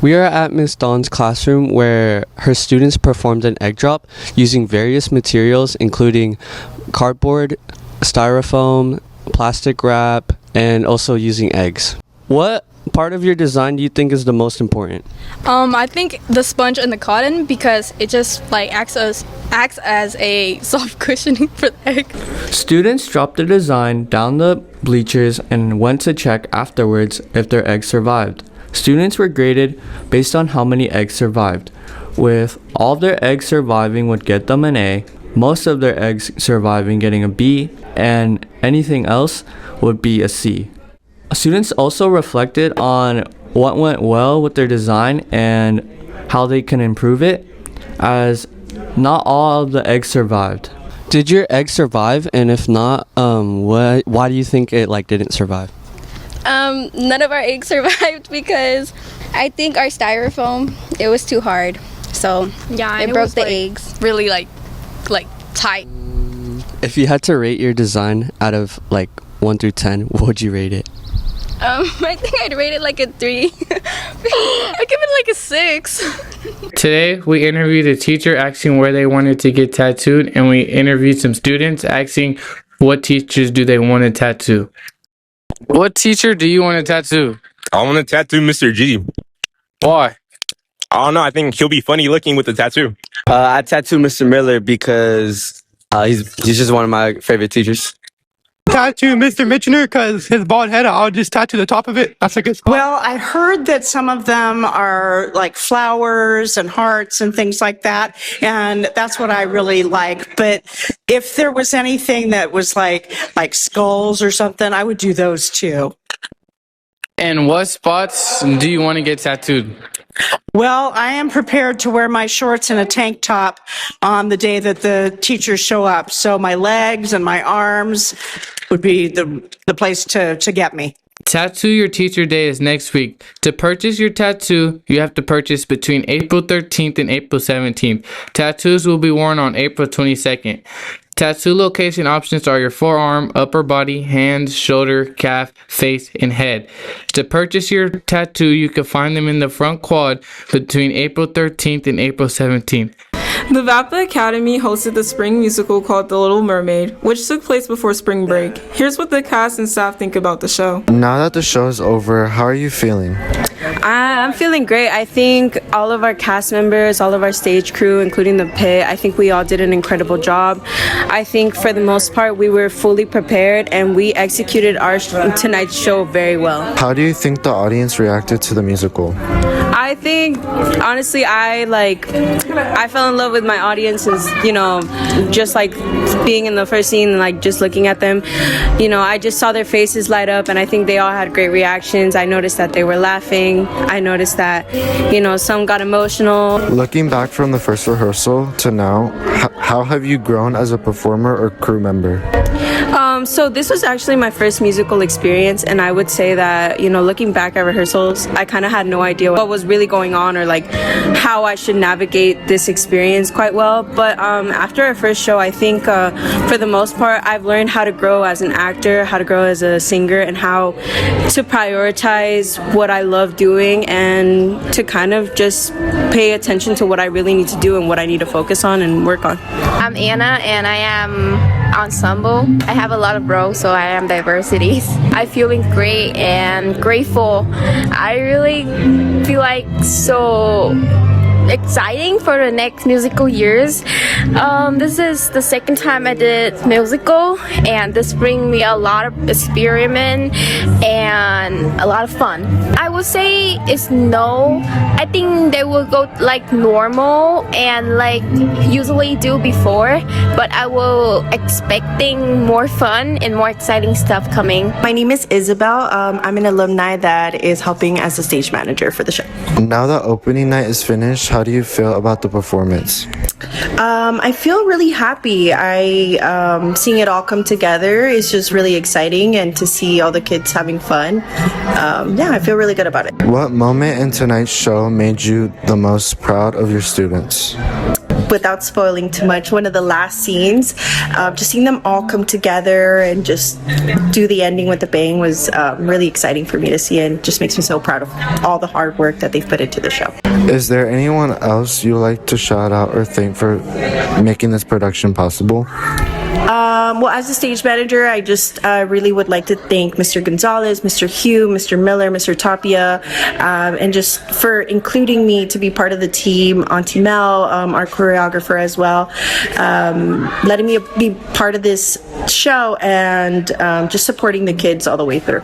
We are at Miss Dawn's classroom where her students performed an egg drop using various materials including cardboard, styrofoam, plastic wrap, and also using eggs. What part of your design do you think is the most important? I think the sponge and the cotton, because it just like acts as a soft cushioning for the egg. Students dropped their design down the bleachers and went to check afterwards if their eggs survived. Students were graded based on how many eggs survived, with all of their eggs surviving would get them an A, most of their eggs surviving getting a B, and anything else would be a C. Students also reflected on what went well with their design and how they can improve it, as not all of the eggs survived. Did your egg survive? And if not, why do you think it didn't survive? None of our eggs survived because I think our styrofoam, it was too hard. So Yeah, it broke the eggs. Really tight. If you had to rate your design out of 1 through 10, what would you rate it? I think I'd rate it like a 3. I give it a 6. Today, we interviewed a teacher asking where they wanted to get tattooed, and we interviewed some students asking what teachers do they want to tattoo. What teacher do you want to tattoo? I want to tattoo Mr. G. Why? I don't know. I think he'll be funny looking with the tattoo. I tattoo Mr. Miller because he's just one of my favorite teachers. Tattoo Mr. Mitchener because his bald head, I'll just tattoo the top of it. That's a good spot. Well, I heard that some of them are like flowers and hearts and things like that, and that's what I really like. But if there was anything that was like skulls or something, I would do those too. And what spots do you want to get tattooed? Well, I am prepared to wear my shorts and a tank top on the day that the teachers show up. So my legs and my arms would be the place to get me. Tattoo Your Teacher Day is next week. To purchase your tattoo, you have to purchase between April 13th and April 17th. Tattoos will be worn on April 22nd. Tattoo location options are your forearm, upper body, hands, shoulder, calf, face, and head. To purchase your tattoo, you can find them in the front quad between April 13th and April 17th. The VAPA Academy hosted the spring musical called The Little Mermaid, which took place before spring break. Here's what the cast and staff think about the show. Now that the show is over, how are you feeling? I'm feeling great. I think all of our cast members, all of our stage crew, including the pit, I think we all did an incredible job. I think for the most part we were fully prepared and we executed our tonight's show very well. How do you think the audience reacted to the musical? I think, honestly, I fell in love with my audiences, just being in the first scene and just looking at them. I just saw their faces light up and I think they all had great reactions. I noticed that they were laughing. I noticed that, some got emotional. Looking back from the first rehearsal to now, how have you grown as a performer or crew member? So this was actually my first musical experience, and I would say that, looking back at rehearsals, I kind of had no idea what was really going on or how I should navigate this experience quite well. But after our first show, I think for the most part, I've learned how to grow as an actor, how to grow as a singer, and how to prioritize what I love doing and to kind of just pay attention to what I really need to do and what I need to focus on and work on. I'm Anna and I am ensemble. I have a lot of roles, so I am diversities. I'm feeling great and grateful. I really feel so exciting for the next musical years. This is the second time I did musical, and this brings me a lot of experiment and a lot of fun. I would say it's no. I think they will go normal and usually do before, but I will expecting more fun and more exciting stuff coming. My name is Isabel. I'm an alumni that is helping as a stage manager for the show. Now that opening night is finished, how do you feel about the performance? I feel really happy. Seeing it all come together is just really exciting, and to see all the kids having fun. I feel really good about it. What moment in tonight's show made you the most proud of your students? without spoiling too much, one of the last scenes, just seeing them all come together and just do the ending with a bang was really exciting for me to see, and just makes me so proud of all the hard work that they've put into the show. Is there anyone else you like to shout out or thank for making this production possible? Well, as a stage manager, I just really would like to thank Mr. Gonzalez, Mr. Hugh, Mr. Miller, Mr. Tapia, and just for including me to be part of the team, Auntie Mel, our choreographer as well, letting me be part of this show, and just supporting the kids all the way through.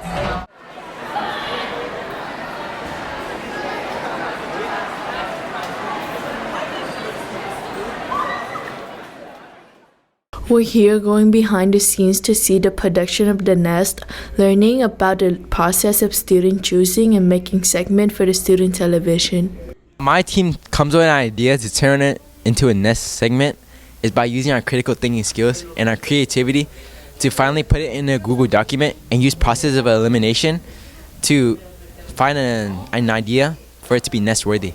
We're here going behind the scenes to see the production of The Nest, learning about the process of student choosing and making segment for the student television. My team comes with an idea to turn it into a Nest segment is by using our critical thinking skills and our creativity to finally put it in a Google document and use process of elimination to find an idea for it to be Nest worthy.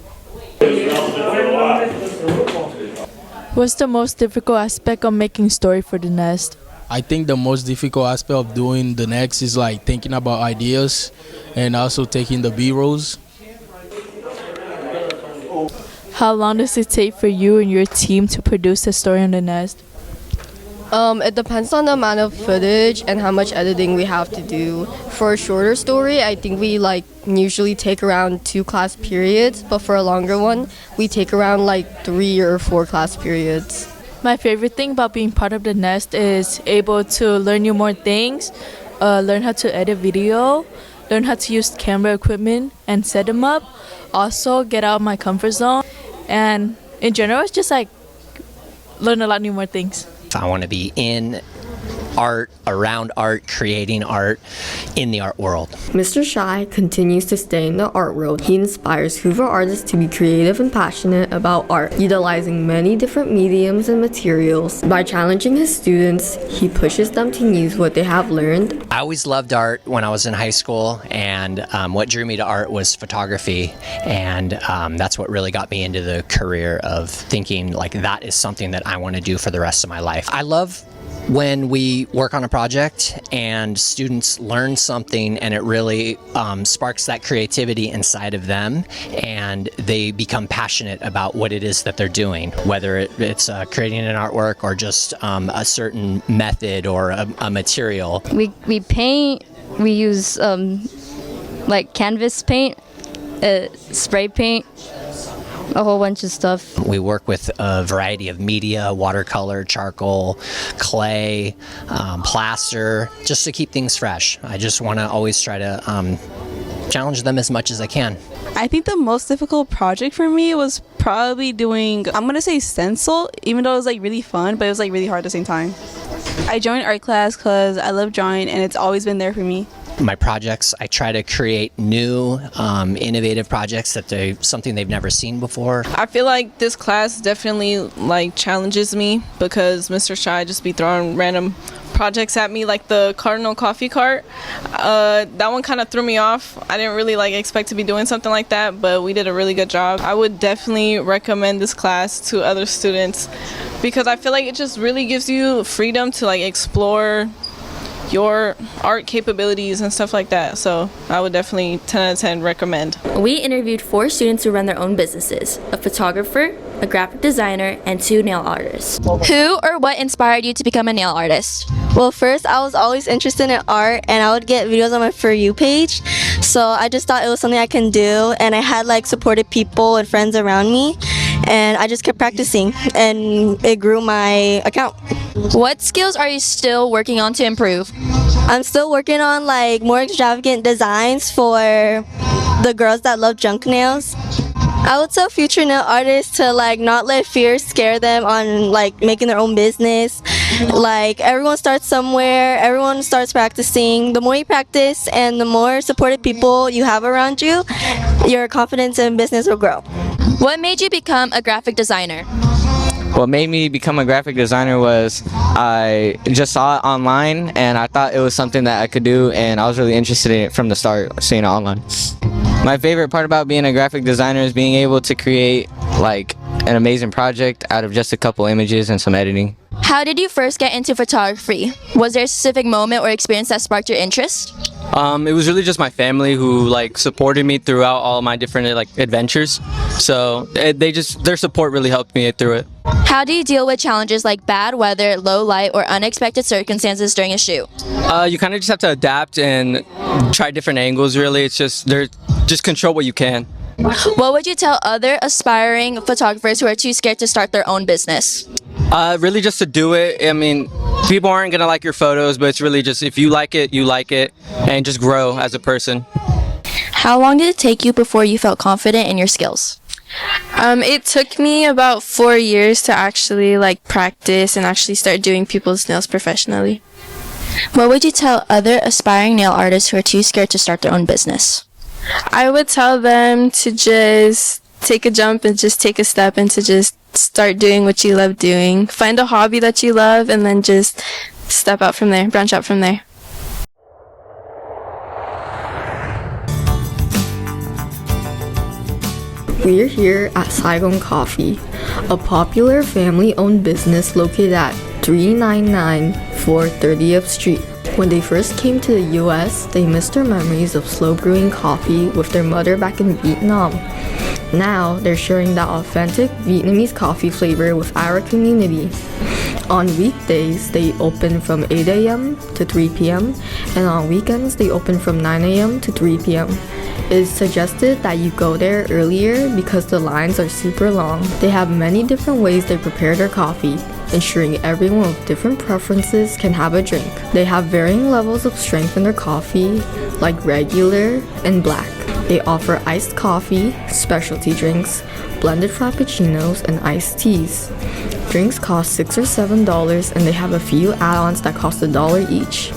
What's the most difficult aspect of making story for The Nest? I think the most difficult aspect of doing The Next is like thinking about ideas and also taking the B-rolls. How long does it take for you and your team to produce a story on The Nest? It depends on the amount of footage and how much editing we have to do. For a shorter story, I think we usually take around 2 class periods, but for a longer one, we take around 3 or 4 class periods. My favorite thing about being part of The Nest is able to learn new more things, learn how to edit video, learn how to use camera equipment and set them up, also get out of my comfort zone, and in general, it's just learn a lot new more things. I want to be in art, around art, creating art in the art world. Mr. Shy continues to stay in the art world. He inspires Hoover artists to be creative and passionate about art, utilizing many different mediums and materials. By challenging his students, he pushes them to use what they have learned. I always loved art when I was in high school, and what drew me to art was photography, and that's what really got me into the career of thinking that is something that I want to do for the rest of my life. I love when we work on a project and students learn something and it really sparks that creativity inside of them and they become passionate about what it is that they're doing, whether it's creating an artwork or just a certain method or a material. We paint, we use canvas paint, spray paint, a whole bunch of stuff. We work with a variety of media, watercolor, charcoal, clay, plaster, just to keep things fresh. I just want to always try to challenge them as much as I can. I think the most difficult project for me was probably doing, I'm going to say stencil, even though it was really fun, but it was really hard at the same time. I joined art class because I love drawing and it's always been there for me. My projects, I try to create new, innovative projects something they've never seen before. I feel like this class definitely challenges me because Mr. Shy just be throwing random projects at me, like the Cardinal coffee cart. That one kind of threw me off. I didn't really expect to be doing something like that, but we did a really good job. I would definitely recommend this class to other students because I feel like it just really gives you freedom to explore your art capabilities and stuff like that. So I would definitely 10 out of 10 recommend. We interviewed 4 students who run their own businesses, a photographer, a graphic designer, and 2 nail artists. Who or what inspired you to become a nail artist? Well, first, I was always interested in art and I would get videos on my For You page. So I just thought it was something I can do, and I had supportive people and friends around me, and I just kept practicing and it grew my account. What skills are you still working on to improve? I'm still working on more extravagant designs for the girls that love junk nails. I would tell future nail artists to not let fear scare them on making their own business. Everyone starts somewhere, everyone starts practicing. The more you practice and the more supportive people you have around you, your confidence in business will grow. What made you become a graphic designer? What made me become a graphic designer was I just saw it online and I thought it was something that I could do, and I was really interested in it from the start, seeing it online. My favorite part about being a graphic designer is being able to create an amazing project out of just a couple images and some editing. How did you first get into photography? Was there a specific moment or experience that sparked your interest? It was really just my family who like supported me throughout all my different like adventures. So their support really helped me through it. How do you deal with challenges like bad weather, low light, or unexpected circumstances during a shoot? You kind of just have to adapt and try different angles. Really, it's just control what you can. What would you tell other aspiring photographers who are too scared to start their own business? Really just to do it. I mean, people aren't gonna like your photos, but it's really just if you like it, and just grow as a person. How long did it take you before you felt confident in your skills? It took me about 4 years to actually like practice and actually start doing people's nails professionally. What would you tell other aspiring nail artists who are too scared to start their own business? I would tell them to just take a jump and just take a step and to just start doing what you love doing. Find a hobby that you love and then just step out from there, branch out from there. We're here at Saigon Coffee, a popular family-owned business located at 399 430th Street. When they first came to the US, they missed their memories of slow brewing coffee with their mother back in Vietnam. Now, they're sharing that authentic Vietnamese coffee flavor with our community. On weekdays, they open from 8 a.m. to 3 p.m. and on weekends, they open from 9 a.m. to 3 p.m. It is suggested that you go there earlier because the lines are super long. They have many different ways they prepare their coffee, ensuring everyone with different preferences can have a drink. They have varying levels of strength in their coffee, like regular and black. They offer iced coffee, specialty drinks, blended frappuccinos, and iced teas. Drinks cost $6 or $7 and they have a few add-ons that cost $1 each.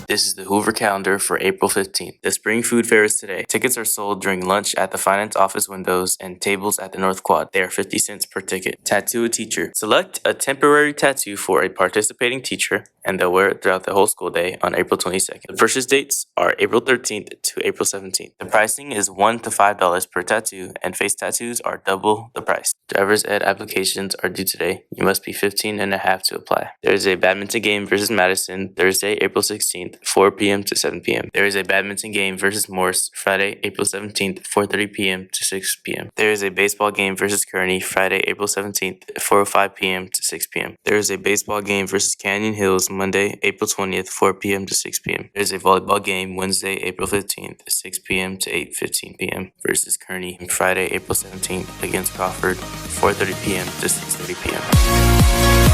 This is the Hoover calendar for April 15th. The spring food fair is today. Tickets are sold during lunch at the finance office windows and tables at the North Quad. They are 50 cents per ticket. Tattoo a teacher. Select a temporary tattoo for a participating teacher and they'll wear it throughout the whole school day on April 22nd. The purchase dates are April 13th to April 17th. The pricing is $1 to $5 per tattoo and face tattoos are double the price. Driver's ed applications are due today. You must be 15 and a half to apply. There is a badminton game versus Madison Thursday, April 16th. 4 p.m. to 7 p.m. There is a badminton game versus Morse Friday, April 17th, 4:30 p.m. to 6 p.m. There is a baseball game versus Kearney Friday, April 17th, 4:05 p.m. to 6 p.m. There is a baseball game versus Canyon Hills Monday, April 20th, 4 p.m. to 6 p.m. There is a volleyball game Wednesday, April 15th, 6 p.m. to 8:15 p.m. versus Kearney Friday, April 17th against Crawford, 4:30 p.m. to 6:30 p.m.